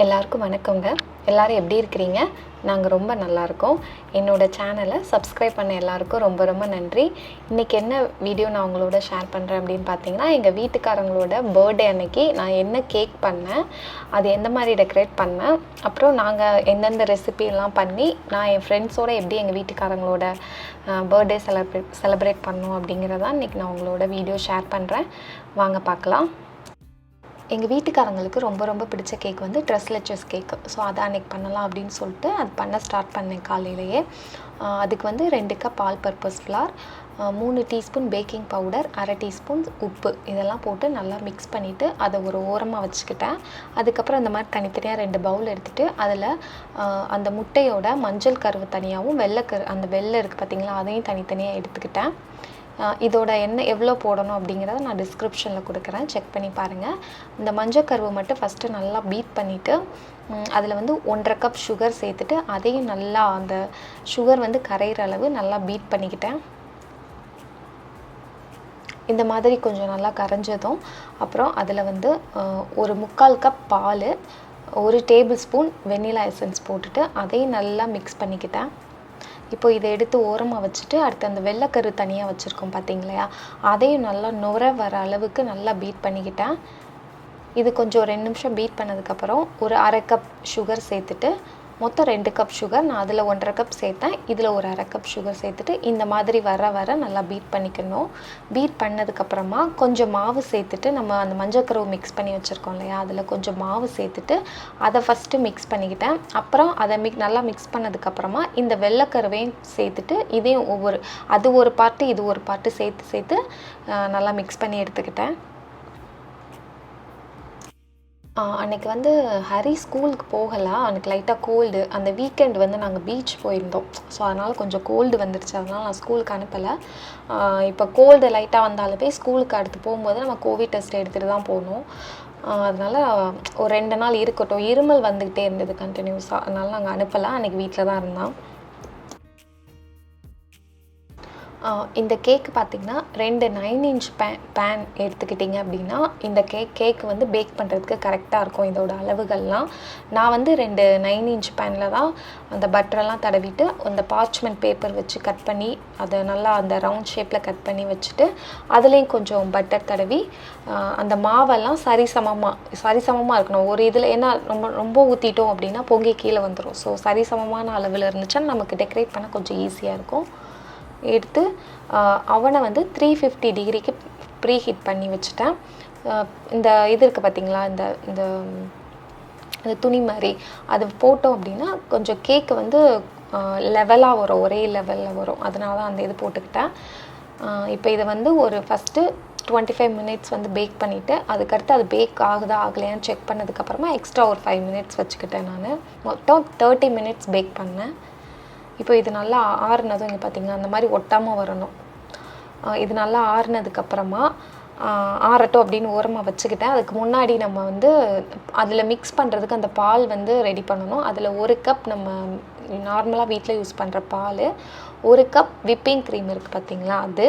எல்லாருக்கும் வணக்கங்க. எல்லாரும் எப்படி இருக்கிறீங்க? நாங்கள் ரொம்ப நல்லா இருக்கோம். என்னோட சேனலை சப்ஸ்கிரைப் பண்ண எல்லாருக்கும் ரொம்ப ரொம்ப நன்றி. இன்றைக்கி என்ன வீடியோ நான் உங்களோட ஷேர் பண்ணுறேன் அப்படின்னு பார்த்தீங்கன்னா, எங்கள் வீட்டுக்காரங்களோட பர்த்டே அன்னைக்கு நான் என்ன கேக் பண்ணேன், அது எந்த மாதிரி டெக்கரேட் பண்ணேன், அப்புறம் நாங்கள் எந்தெந்த ரெசிபிலாம் பண்ணி நான் என் ஃப்ரெண்ட்ஸோடு எப்படி எங்கள் வீட்டுக்காரங்களோட பர்த்டே செலிப்ரேட் பண்ணோம் அப்படிங்கிறதான் இன்றைக்கி நான் உங்களோட வீடியோ ஷேர் பண்ணுறேன். வாங்க பார்க்கலாம். எங்கள் வீட்டுக்காரங்களுக்கு ரொம்ப ரொம்ப பிடிச்ச கேக் வந்து LECHES கேக்கு. ஸோ அதை அன்றைக்கி பண்ணலாம் அப்படின்னு சொல்லிட்டு அது பண்ண ஸ்டார்ட் பண்ணேன் காலையிலேயே. அதுக்கு வந்து 2 cup all purpose flower, 3 teaspoon baking powder, 1/2 teaspoon உப்பு இதெல்லாம் போட்டு நல்லா மிக்ஸ் பண்ணிவிட்டு அதை ஒரு ஓரமாக வச்சுக்கிட்டேன். அதுக்கப்புறம் இந்த மாதிரி தனித்தனியாக 2 பவுல் எடுத்துகிட்டு அதில் அந்த முட்டையோட மஞ்சள் கருவு தனியாகவும் அந்த வெள்ளை இருக்குது பார்த்திங்களா, அதையும் தனித்தனியாக எடுத்துக்கிட்டேன். இதோட எண்ணெய் எவ்வளோ போடணும் அப்படிங்கிறத நான் டிஸ்கிரிப்ஷனில் கொடுக்குறேன், செக் பண்ணி பாருங்கள். இந்த மஞ்சள் கருவை மட்டும் ஃபஸ்ட்டு நல்லா பீட் பண்ணிவிட்டு அதில் வந்து 1/2 கப் சுகர் சேர்த்துட்டு அதையும் நல்லா அந்த சுகர் வந்து கரையிற அளவு நல்லா பீட் பண்ணிக்கிட்டேன். இந்த மாதிரி கொஞ்சம் நல்லா கரைஞ்சதும் அப்புறம் அதில் வந்து ஒரு 3/4 கப் பால், 1 டேபிள் ஸ்பூன் வெண்ணிலா எசன்ஸ் போட்டுட்டு அதையும் நல்லா மிக்ஸ் பண்ணிக்கிட்டேன். இப்போ இதை எடுத்து ஓரமாக வச்சுட்டு அடுத்து அந்த வெள்ளைக்கரு தனியாக வச்சுருக்கோம் பார்த்திங்களா, அதையும் நல்லா நுர வர அளவுக்கு நல்லா பீட் பண்ணிக்கிட்டேன். இது கொஞ்சம் 2 நிமிஷம் பீட் பண்ணதுக்கப்புறம் ஒரு 1/2 கப் சுகர் சேர்த்துட்டு மொத்தம் 2 கப் சுகர், நான் அதில் 1/2 கப் சேர்த்தேன், இதில் ஒரு 1/2 கப் சுகர் சேர்த்துட்டு இந்த மாதிரி வர நல்லா பீட் பண்ணிக்கணும். பீட் பண்ணதுக்கப்புறமா கொஞ்சம் மாவு சேர்த்துட்டு நம்ம அந்த மஞ்சக்கருவை மிக்ஸ் பண்ணி வச்சுருக்கோம் இல்லையா, அதில் கொஞ்சம் மாவு சேர்த்துட்டு அதை ஃபஸ்ட்டு மிக்ஸ் பண்ணிக்கிட்டேன். அப்புறம் அதை நல்லா மிக்ஸ் பண்ணதுக்கப்புறமா இந்த வெள்ளைக்கருவையும் சேர்த்துட்டு இதையும் அது ஒரு பார்ட்டு இது ஒரு பார்ட்டு சேர்த்து நல்லா மிக்ஸ் பண்ணி எடுத்துக்கிட்டேன். அன்றைக்கி வந்து ஹரி ஸ்கூலுக்கு போகலை, அவனுக்கு லைட்டாக கோல்டு. அந்த வீக்கெண்ட் வந்து நாங்கள் பீச் போயிருந்தோம். ஸோ அதனால் கொஞ்சம் கோல்டு வந்துடுச்சு, அதனால் நான் ஸ்கூலுக்கு அனுப்பலை. இப்போ கோல்டு லைட்டாக வந்தாலுமே ஸ்கூலுக்கு அடுத்து போகும்போது நம்ம கோவிட் டெஸ்ட் எடுத்துகிட்டு தான் போகணும். அதனால் ஒரு 2 நாள் இருக்கட்டும், இருமல் வந்துக்கிட்டே இருந்தது கண்டினியூஸாக, அதனால் நாங்கள் அனுப்பலை. அன்றைக்கி வீட்டில் தான் இருந்தான். இந்த கேக்கு பார்த்திங்கன்னா 2 9 இன்ச் பேன் எடுத்துக்கிட்டிங்க அப்படின்னா இந்த கேக்கு வந்து பேக் பண்ணுறதுக்கு கரெக்டாக இருக்கும். இதோட அளவுகள்லாம் நான் வந்து 2 9 இன்ச் பேனில் தான் அந்த பட்டரெல்லாம் தடவிட்டு அந்த பார்ச்மெண்ட் பேப்பர் வச்சு கட் பண்ணி அதை நல்லா அந்த ரவுண்ட் ஷேப்பில் கட் பண்ணி வச்சுட்டு அதுலேயும் கொஞ்சம் பட்டர் தடவி அந்த மாவெல்லாம் சரிசமமாக இருக்கணும். ஒரு இதில் ஏன்னா ரொம்ப ஊற்றிட்டோம் அப்படின்னா பொங்கி கீழே வந்துடும். ஸோ சரிசமமான அளவில் இருந்துச்சுன்னா நமக்கு டெக்கரேட் பண்ண கொஞ்சம் ஈஸியாக இருக்கும். எடுத்து அவனை வந்து 350 டிகிரிக்கு ப்ரீஹீட் பண்ணி வச்சுட்டேன். இந்த இது இருக்குது பார்த்திங்களா, இந்த துணி மாதிரி அது போட்டோம் அப்படின்னா கொஞ்சம் கேக்கு வந்து லெவலாக வரும், ஒரே லெவலில் வரும். அதனால தான் அந்த இது போட்டுக்கிட்டேன். இப்போ இதை வந்து ஒரு ஃபஸ்ட்டு 25 மினிட்ஸ் வந்து பேக் பண்ணிவிட்டு அதுக்கடுத்து அது பேக் ஆகுதா ஆகலையான்னு செக் பண்ணதுக்கப்புறமா எக்ஸ்ட்ரா ஒரு 5 மினிட்ஸ் வச்சுக்கிட்டேன். நான் மொத்தம் 30 மினிட்ஸ் பேக் பண்ணேன். இப்போ இது நல்லா ஆறுனதும் இங்கே பார்த்திங்கன்னா அந்த மாதிரி ஒட்டாமல் வரணும். இது நல்லா ஆறுனதுக்கப்புறமா ஆறட்டும் அப்படின்னு ஓரமாக வச்சுக்கிட்டேன். அதுக்கு முன்னாடி நம்ம வந்து அதில் மிக்ஸ் பண்ணுறதுக்கு அந்த பால் வந்து ரெடி பண்ணணும். அதில் 1 கப் நம்ம நார்மலாக வீட்டில் யூஸ் பண்ணுற பால், 1 கப் விப்பிங் க்ரீம் இருக்குது பார்த்திங்களா அது,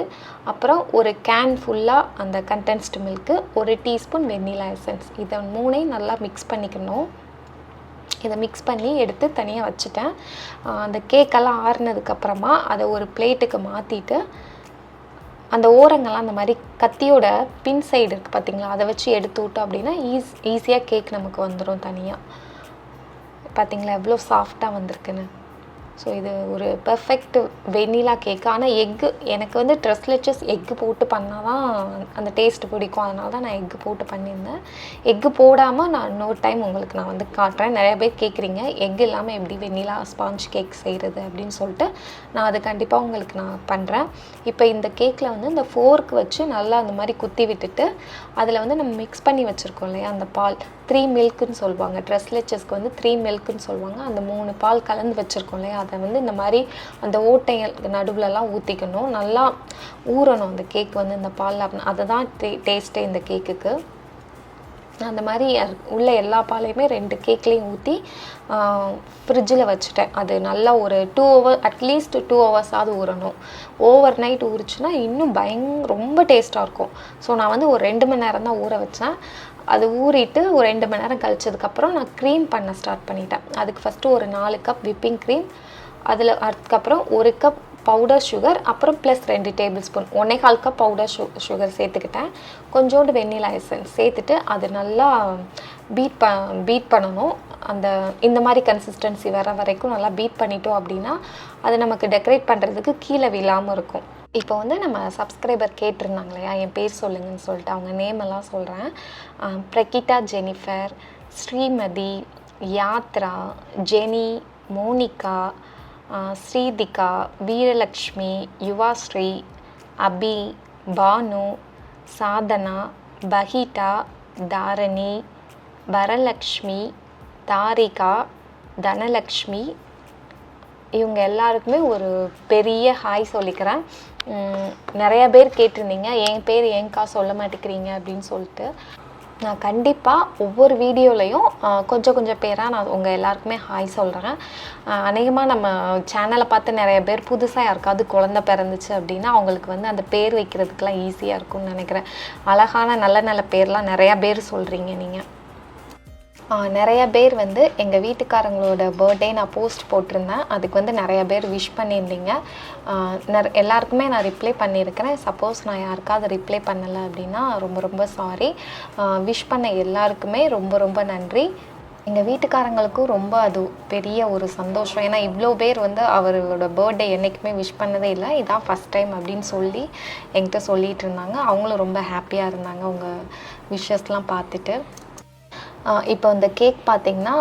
அப்புறம் ஒரு கேன் ஃபுல்லாக அந்த condensed milk, 1 teaspoon vanilla essence, இதை 3ஐயும் நல்லா மிக்ஸ் பண்ணிக்கணும். இதை மிக்ஸ் பண்ணி எடுத்து தனியாக வச்சுட்டேன். அந்த கேக்கெல்லாம் ஆறுனதுக்கப்புறமா அதை ஒரு பிளேட்டுக்கு மாற்றிட்டு அந்த ஓரங்கள்லாம் அந்த மாதிரி கத்தியோட பின் சைடு இருக்குது பார்த்திங்களா, அதை வச்சு எடுத்து விட்டோம் அப்படின்னா ஈஸியாக கேக் நமக்கு வந்துடும் தனியாக. பார்த்திங்களா எவ்வளோ சாஃப்டாக வந்திருக்குன்னு. ஸோ இது ஒரு பெர்ஃபெக்ட் வெண்ணிலா கேக்கு. ஆனால் எனக்கு வந்து LECHES எக்கு போட்டு பண்ணால் தான் அந்த டேஸ்ட்டு பிடிக்கும். அதனால தான் நான் எக்கு போட்டு பண்ணியிருந்தேன். எக்கு போடாமல் நான் இன்னொரு டைம் உங்களுக்கு நான் வந்து காட்டுறேன். நிறைய பேர் கேட்குறீங்க எக்கு இல்லாமல் எப்படி வெண்ணிலா ஸ்பாஞ்ச் கேக் செய்கிறது அப்படின்னு சொல்லிட்டு, நான் அது கண்டிப்பாக உங்களுக்கு நான் பண்ணுறேன். இப்போ இந்த கேக்கில் வந்து இந்த ஃபோர்க் வச்சு நல்லா அந்த மாதிரி குத்தி விட்டுட்டு அதில் வந்து நம்ம மிக்ஸ் பண்ணி வச்சுருக்கோம் இல்லையா அந்த பால், 3 மில்க்குன்னு சொல்லுவாங்க. LECHESக்கு வந்து 3 மில்க்குன்னு சொல்லுவாங்க. அந்த 3 பால் கலந்து வச்சுருக்கோம் இல்லையா, அதை வந்து இந்த மாதிரி அந்த ஓட்டைகள் நடுவுலலாம் ஊற்றிக்கணும். நல்லா ஊறணும் அந்த கேக் வந்து இந்த பால், அதை தான் டேஸ்ட்டே இந்த கேக்குக்கு. அந்த மாதிரி உள்ள எல்லா பாலையுமே 2 கேக்லேயும் ஊற்றி ஃப்ரிட்ஜில் வச்சுட்டேன். அது நல்லா ஒரு 2 ஹவர் அட்லீஸ்ட் 2 ஹவர்ஸாவது ஊறணும். ஓவர் நைட் ஊறிச்சுன்னா இன்னும் ரொம்ப டேஸ்ட்டாக இருக்கும். ஸோ நான் வந்து ஒரு 2 மணி நேரம் தான் ஊற வச்சேன். அது ஊறிட்டு ஒரு 2 மணி நேரம் கழிச்சதுக்கப்புறம் நான் க்ரீம் பண்ண ஸ்டார்ட் பண்ணிட்டேன். அதுக்கு ஃபஸ்ட்டு ஒரு 4 கப் விப்பிங் க்ரீம், அதில் அதுக்கப்புறம் 1 கப் பவுடர் சுகர், அப்புறம் plus 2 table spoon 1/4 cup powder sugar சேர்த்துக்கிட்டேன். கொஞ்சோண்டு வெண்ணிலா எசன்ஸ் சேர்த்துட்டு அது நல்லா பீட் பண்ணணும். இந்த மாதிரி கன்சிஸ்டன்சி வர வரைக்கும் நல்லா பீட் பண்ணிட்டோம் அப்படின்னா அது நமக்கு டெக்கரேட் பண்ணுறதுக்கு கீழே விழாமல் இருக்கும். இப்போ வந்து நம்ம சப்ஸ்கிரைபர் கேட்டிருந்தாங்க இல்லையா, என் பேர் சொல்லுங்கன்னு சொல்லிட்டு, அவங்க நேம் எல்லாம் சொல்கிறேன். பிரகிதா, ஜெனிஃபர், ஸ்ரீமதி, யாத்ரா, ஜெனி, மோனிகா, ஸ்ரீதிகா, வீரலக்ஷ்மி, யுவாஸ்ரீ, அபி, பானு, சாதனா, பஹிட்டா, தாரணி, வரலக்ஷ்மி, தாரிகா, தனலக்ஷ்மி, இவங்க எல்லாருக்குமே ஒரு பெரிய ஹாய் சொல்லிக்கிறேன். நிறைய பேர் கேட்டிருந்தீங்க என் பேர் ஏன்க்கா சொல்ல மாட்டேங்கிறீங்க அப்படின்னு சொல்லிட்டு. நான் கண்டிப்பாக ஒவ்வொரு வீடியோலையும் கொஞ்சம் பேராக நான் உங்கள் எல்லாருக்குமே ஹாய் சொல்கிறேன். அநேகமாக நம்ம சேனலை பார்த்து நிறைய பேர் புதுசாக யாருக்காவது குழந்தை பிறந்துச்சு அப்படின்னா அவங்களுக்கு வந்து அந்த பேர் வைக்கிறதுக்கெலாம் ஈஸியாக இருக்கும்னு நினைக்கிறேன். அழகான நல்ல பேர்லாம் நிறையா பேர் சொல்கிறீங்க நீங்கள். நிறைய பேர் வந்து எங்கள் வீட்டுக்காரங்களோட பர்த்டே நான் போஸ்ட் போட்டிருந்தேன். அதுக்கு வந்து நிறைய பேர் விஷ் பண்ணியிருந்தீங்க. எல்லாருக்குமே நான் ரிப்ளை பண்ணியிருக்கிறேன். சப்போஸ் நான் யாருக்காவது ரிப்ளை பண்ணலை அப்படின்னா ரொம்ப சாரி. விஷ் பண்ண எல்லாருக்குமே ரொம்ப நன்றி. எங்கள் வீட்டுக்காரங்களுக்கும் ரொம்ப அது பெரிய ஒரு சந்தோஷம். ஏன்னா இவ்வளோ பேர் வந்து அவரோட பர்த்டே என்றைக்குமே விஷ் பண்ணதே இல்லை, இதான் ஃபஸ்ட் டைம் அப்படின்னு சொல்லி என்கிட்ட சொல்லிகிட்டு இருந்தாங்க. அவங்களும் ரொம்ப ஹாப்பியாக இருந்தாங்க உங்கள் விஷஸ்லாம் பார்த்துட்டு. இப்போ இந்த கேக் பார்த்திங்கன்னா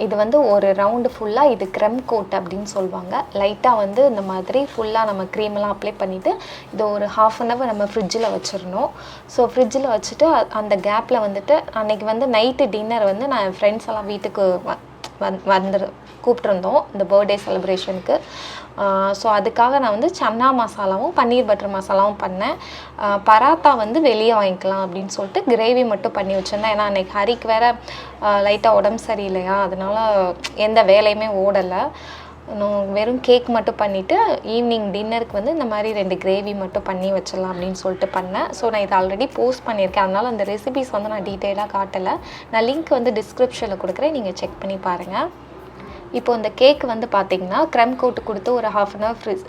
இது வந்து ஒரு ரவுண்டு ஃபுல்லாக இது க்ரெம் கோட் அப்படின்னு சொல்லுவாங்க. லைட்டாக வந்து இந்த மாதிரி ஃபுல்லாக நம்ம க்ரீமெல்லாம் அப்ளை பண்ணிவிட்டு இது ஒரு 1/2 அன் ஹவர் நம்ம ஃப்ரிட்ஜில் வச்சிடணும். ஸோ ஃப்ரிட்ஜில் வச்சுட்டு அந்த கேப்பில் வந்துட்டு அன்றைக்கி வந்து நைட்டு டின்னர் வந்து நான் என் ஃப்ரெண்ட்ஸ் எல்லாம் வீட்டுக்கு கூப்பிட்ருந்தோம் இந்த பர்த்டே செலிப்ரேஷனுக்கு. ஸோ அதுக்காக நான் வந்து சன்னா மசாலாவும் பன்னீர் பட்டர் மசாலாவும் பண்ணேன். பராத்தா வந்து வெளியே வாங்கிக்கலாம் அப்படின்னு சொல்லிட்டு கிரேவி மட்டும் பண்ணி வச்சுருந்தேன். ஏன்னா அன்றைக்கி ஹரிக்கு வேறு லைட்டாக உடம்பு சரியில்லையா, அதனால் எந்த வேலையுமே ஓடலை. நான் வெறும் கேக் மட்டும் பண்ணிவிட்டு ஈவினிங் டின்னருக்கு வந்து இந்த மாதிரி 2 கிரேவி மட்டும் பண்ணி வச்சிடலாம் அப்படின்னு சொல்லிட்டு பண்ணேன். ஸோ நான் இதை ஆல்ரெடி போஸ்ட் பண்ணியிருக்கேன், அதனால் அந்த ரெசிபிஸ் வந்து நான் டீட்டெயிலாக காட்டலை. நான் லிங்க் வந்து டிஸ்கிரிப்ஷனில் கொடுக்குறேன், நீங்கள் செக் பண்ணி பாருங்கள். இப்போ இந்த கேக் வந்து பார்த்திங்கன்னா க்ரெம் கோட்டு கொடுத்து ஒரு 1/2 அன் ஹவர்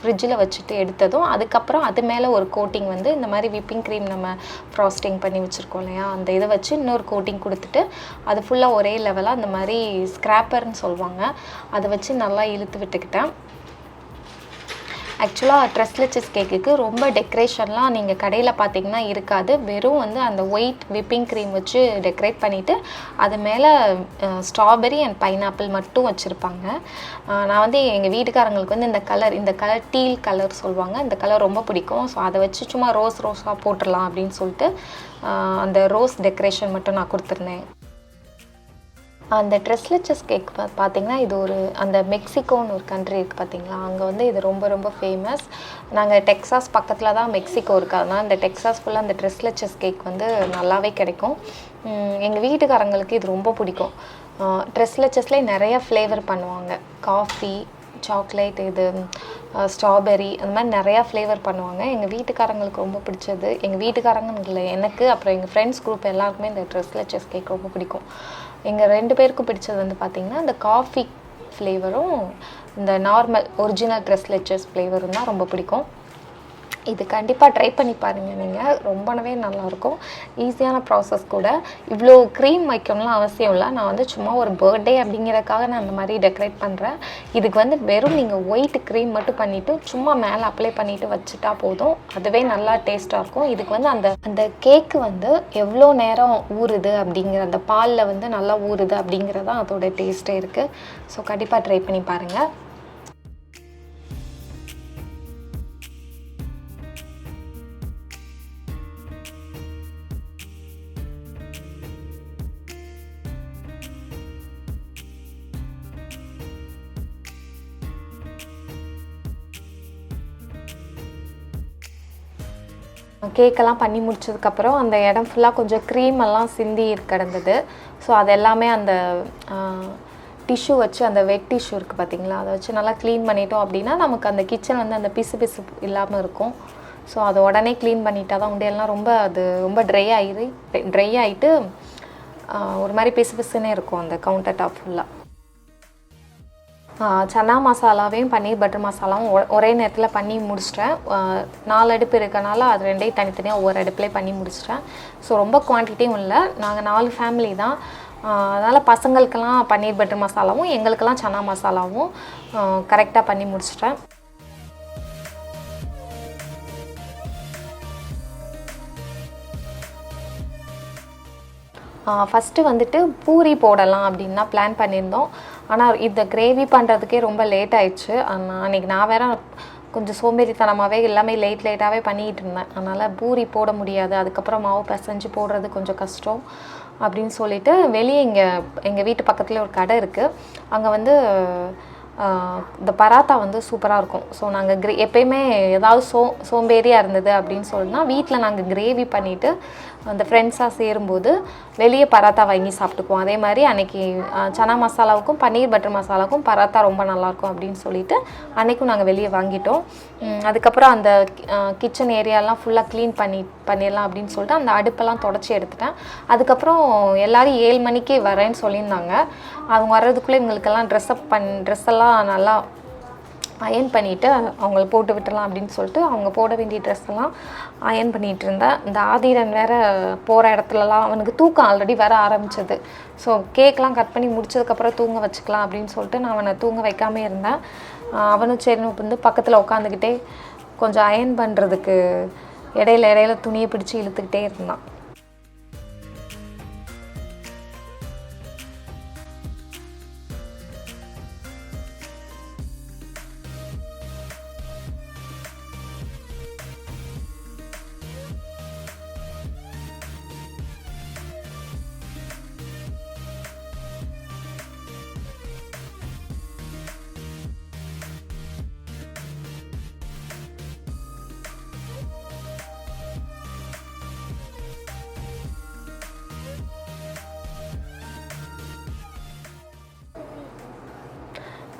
ஃப்ரிட்ஜில் வச்சுட்டு எடுத்ததும் அதுக்கப்புறம் அது மேலே ஒரு கோட்டிங் வந்து இந்த மாதிரி விப்பிங் க்ரீம் நம்ம ஃப்ராஸ்டிங் பண்ணி வச்சுருக்கோம் இல்லையா, அந்த இதை வச்சு இன்னொரு கோட்டிங் கொடுத்துட்டு அது ஃபுல்லாக ஒரே லெவலாக அந்த மாதிரி ஸ்க்ராப்பர்னு சொல்லுவாங்க, அதை வச்சு நல்லா இழுத்து விட்டுக்கிட்டேன். ஆக்சுவலாக ட்ரெஸ்லெச்சஸ் கேக்குக்கு ரொம்ப டெக்கரேஷன்லாம் நீங்கள் கடையில் பார்த்தீங்கன்னா இருக்காது. வெறும் வந்து அந்த ஒயிட் விப்பிங் க்ரீம் வச்சு டெக்கரேட் பண்ணிவிட்டு அது மேலே ஸ்ட்ராபெரி அண்ட் பைனாப்பிள் மட்டும் வச்சுருப்பாங்க. நான் வந்து எங்கள் வீட்டுக்காரங்களுக்கு வந்து இந்த கலர் டீல் கலர் சொல்லுவாங்க, இந்த கலர் ரொம்ப பிடிக்கும். ஸோ அதை வச்சு சும்மா ரோஸாக போட்டுடலாம் அப்படின்னு சொல்லிட்டு அந்த ரோஸ் டெக்கரேஷன் மட்டும் நான் கொடுத்துருந்தேன். அந்த ட்ரெஸ்லெச்சஸ் கேக் பார்த்திங்கன்னா இது அந்த மெக்சிகோன்னு ஒரு கண்ட்ரி இருக்குது பார்த்திங்களா, அங்கே வந்து இது ரொம்ப ஃபேமஸ். நாங்கள் டெக்ஸாஸ் பக்கத்தில் தான் மெக்சிகோ இருக்குது, அதனால் இந்த டெக்ஸாஸ் ஃபுல்லாக அந்த ட்ரெஸ்லெச்சஸ் கேக் வந்து நல்லாவே கிடைக்கும். எங்கள் வீட்டுக்காரங்களுக்கு இது ரொம்ப பிடிக்கும். ட்ரெஸ்லெச்சஸ்லேயே நிறையா ஃப்ளேவர் பண்ணுவாங்க, காஃபி, சாக்லேட், இது ஸ்ட்ராபெரி, அந்த மாதிரி நிறையா ஃப்ளேவர் பண்ணுவாங்க. எங்கள் வீட்டுக்காரங்களுக்கு ரொம்ப பிடிச்சது, எங்கள் வீட்டுக்காரங்க இல்லை எனக்கு, அப்புறம் எங்கள் ஃப்ரெண்ட்ஸ் குரூப் எல்லாருக்குமே இந்த ட்ரெஸ்லெச்சஸ் கேக் ரொம்ப பிடிக்கும். எங்கள் 2 பேருக்கும் பிடிச்சது வந்து பார்த்திங்கன்னா இந்த காஃபி ஃப்ளேவரும் இந்த நார்மல் ஒரிஜினல் ட்ரெஸ்லெச்சஸ் ஃப்ளேவரும் தான் ரொம்ப பிடிக்கும். இது கண்டிப்பாக ட்ரை பண்ணி பாருங்கள் நீங்கள், ரொம்பவே நல்லாயிருக்கும். ஈஸியான ப்ராசஸ் கூட. இவ்வளோ க்ரீம் வைக்கணும்லாம் அவசியம் இல்லை. நான் வந்து சும்மா ஒரு பர்த்டே அப்படிங்கிறதுக்காக நான் அந்த மாதிரி டெக்கரேட் பண்ணுறேன். இதுக்கு வந்து வெறும் நீங்கள் ஒயிட் க்ரீம் மட்டும் பண்ணிவிட்டு சும்மா மேலே அப்ளை பண்ணிவிட்டு வச்சுட்டா போதும், அதுவே நல்லா டேஸ்ட்டாக இருக்கும். இதுக்கு வந்து அந்த கேக்கு வந்து எவ்வளோ நேரம் ஊறுது அப்படிங்கிற, அந்த பாலில் வந்து நல்லா ஊறுது அப்படிங்கிறது தான் அதோட டேஸ்ட்டே இருக்குது. ஸோ கண்டிப்பாக ட்ரை பண்ணி பாருங்கள். கேக்கெல்லாம் பண்ணி முடிச்சதுக்கப்புறம் அந்த இடம் ஃபுல்லாக கொஞ்சம் க்ரீமெல்லாம் சிந்தி கிடந்தது. ஸோ அது எல்லாமே அந்த டிஷ்யூ வச்சு, அந்த வெட் டிஷ்யூ இருக்குது பார்த்திங்களா, அதை வச்சு நல்லா க்ளீன் பண்ணிட்டோம் அப்படின்னா நமக்கு அந்த கிச்சன் வந்து அந்த பிசு இல்லாமல் இருக்கும். ஸோ அதை உடனே க்ளீன் பண்ணிட்டா தான் உண்டு. எல்லாம் ரொம்ப ட்ரை ஆகிட்டு ஒரு மாதிரி பிசு பிசுன்னே இருக்கும் அந்த கவுண்டர் டாப் ஃபுல்லாக. சன்னா மசாலாவையும் பன்னீர் பட்டர் மசாலாவும் ஒரே நேரத்தில் பண்ணி முடிச்சிட்டேன். 4 அடுப்பு இருக்கனால அது ரெண்டையும் தனித்தனியாக ஒவ்வொரு அடுப்புலேயே பண்ணி முடிச்சிட்டேன். ஸோ ரொம்ப குவான்டிட்டியும் இல்லை, நாங்கள் 4 ஃபேமிலி தான். அதனால் பசங்களுக்கெல்லாம் பன்னீர் பட்டர் மசாலாவும் எங்களுக்கெல்லாம் சன்னா மசாலாவும் கரெக்டாக பண்ணி முடிச்சிட்டேன். ஃபஸ்ட்டு வந்துட்டு பூரி போடலாம் அப்படின்னு தான் பிளான் பண்ணியிருந்தோம். ஆனால் இந்த கிரேவி பண்ணுறதுக்கே ரொம்ப லேட் ஆயிடுச்சு. அன்றைக்கி நான் வேறு கொஞ்சம் சோம்பேறித்தனமாகவே எல்லாமே லேட்டாகவே பண்ணிக்கிட்டு இருந்தேன். அதனால் பூரி போட முடியாது, அதுக்கப்புறம் மாவு பிசைஞ்சு போடுறது கொஞ்சம் கஷ்டம் அப்படின்னு சொல்லிவிட்டு வெளியே எங்கள் வீட்டு பக்கத்தில் ஒரு கடை இருக்குது. அங்கே வந்து இந்த பராத்தா வந்து சூப்பராக இருக்கும். ஸோ நாங்கள் எப்பயுமே ஏதாவது சோம்பேறியாக இருந்தது அப்படின்னு சொன்னால் வீட்டில் நாங்கள் கிரேவி பண்ணிவிட்டு அந்த ஃப்ரெண்ட்ஸாக சேரும்போது வெளியே பராத்தா வாங்கி சாப்பிட்டுக்குவோம். அதே மாதிரி அன்றைக்கி சன்னா மசாலாவுக்கும் பன்னீர் பட்டர் மசாலாவுக்கும் பராத்தா ரொம்ப நல்லாயிருக்கும் அப்படின்னு சொல்லிட்டு அன்றைக்கும் நாங்கள் வெளியே வாங்கிட்டோம். அதுக்கப்புறம் அந்த கிச்சன் ஏரியாலாம் ஃபுல்லாக க்ளீன் பண்ணிடலாம் அப்படின்னு சொல்லிட்டு அந்த அடுப்பெல்லாம் தொடச்சி எடுத்துட்டேன். அதுக்கப்புறம் எல்லோரும் 7 மணிக்கே வரேன்னு சொல்லியிருந்தாங்க. அவங்க வர்றதுக்குள்ளே எங்களுக்கெல்லாம் ட்ரெஸ் எல்லாம் நல்லா அயன் பண்ணிவிட்டு அவங்கள போட்டு விட்டுடலாம் அப்படின்னு சொல்லிட்டு அவங்க போட வேண்டிய ட்ரெஸ் எல்லாம் அயன் பண்ணிகிட்டு இருந்தேன். இந்த ஆதிரன் வேறு போகிற இடத்துலலாம் அவனுக்கு தூக்கம் ஆல்ரெடி வர ஆரம்பிச்சது. ஸோ கேக்லாம் கட் பண்ணி முடிச்சதுக்கப்புறம் தூங்க வச்சுக்கலாம் அப்படின்னு சொல்லிட்டு நான் அவனை தூங்க வைக்காமல் இருந்தேன். அவனும் சரி வந்து பக்கத்தில் உட்காந்துக்கிட்டே கொஞ்சம் அயன் பண்ணுறதுக்கு இடையில துணியை பிடிச்சி இழுத்துக்கிட்டே இருந்தான்.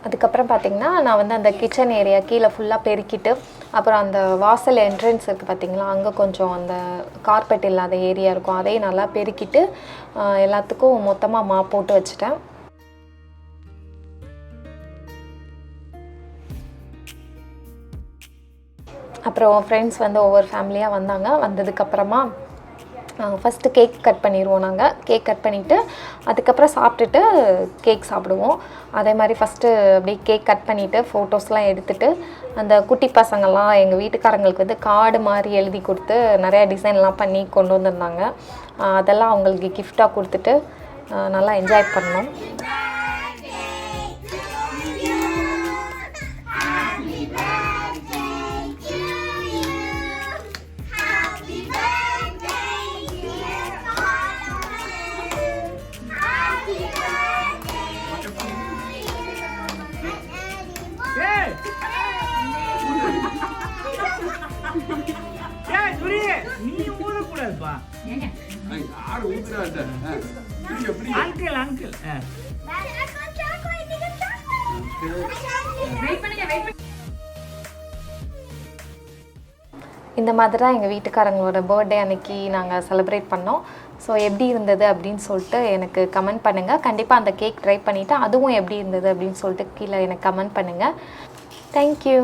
அதுக்கப்புறம் பார்த்திங்கன்னா நான் வந்து அந்த கிச்சன் ஏரியா கீழே ஃபுல்லாக பெருக்கிட்டு அப்புறம் அந்த வாசல் என்ட்ரன்ஸ் இருக்குது பார்த்திங்களா, அங்கே கொஞ்சம் அந்த கார்பெட் இல்லாத ஏரியா இருக்கும், அதையும் நல்லா பெருக்கிட்டு எல்லாத்துக்கும் மொத்தமாக மாப் போட்டு வச்சுட்டேன். அப்புறம் ஃப்ரெண்ட்ஸ் வந்து ஒவ்வொரு ஃபேமிலியாக வந்தாங்க. வந்ததுக்கப்புறமா ஃபஸ்ட்டு கேக் கட் பண்ணிடுவோம். நாங்கள் கேக் கட் பண்ணிவிட்டு அதுக்கப்புறம் சாப்பிட்டுட்டு கேக் சாப்பிடுவோம். அதே மாதிரி ஃபஸ்ட்டு அப்படியே கேக் கட் பண்ணிவிட்டு ஃபோட்டோஸ்லாம் எடுத்துகிட்டு அந்த குட்டி பசங்கள்லாம் எங்கள் வீட்டுக்காரங்களுக்கு வந்து கார்டு மாதிரி எழுதி கொடுத்து நிறையா டிசைன்லாம் பண்ணி கொண்டு வந்திருந்தாங்க. அதெல்லாம் அவங்களுக்கு கிஃப்டாக கொடுத்துட்டு நல்லா என்ஜாய் பண்ணோம். இந்த மாதிரி தான் எங்கள் வீட்டுக்காரங்களோட பர்த்டே அன்னைக்கு நாங்கள் செலிப்ரேட் பண்ணோம். ஸோ எப்படி இருந்தது அப்படின்னு சொல்லிட்டு எனக்கு கமெண்ட் பண்ணுங்கள். கண்டிப்பாக அந்த கேக் ட்ரை பண்ணிவிட்டு அதுவும் எப்படி இருந்தது அப்படின்னு சொல்லிட்டு கீழே எனக்கு கமெண்ட் பண்ணுங்கள். தேங்க்யூ.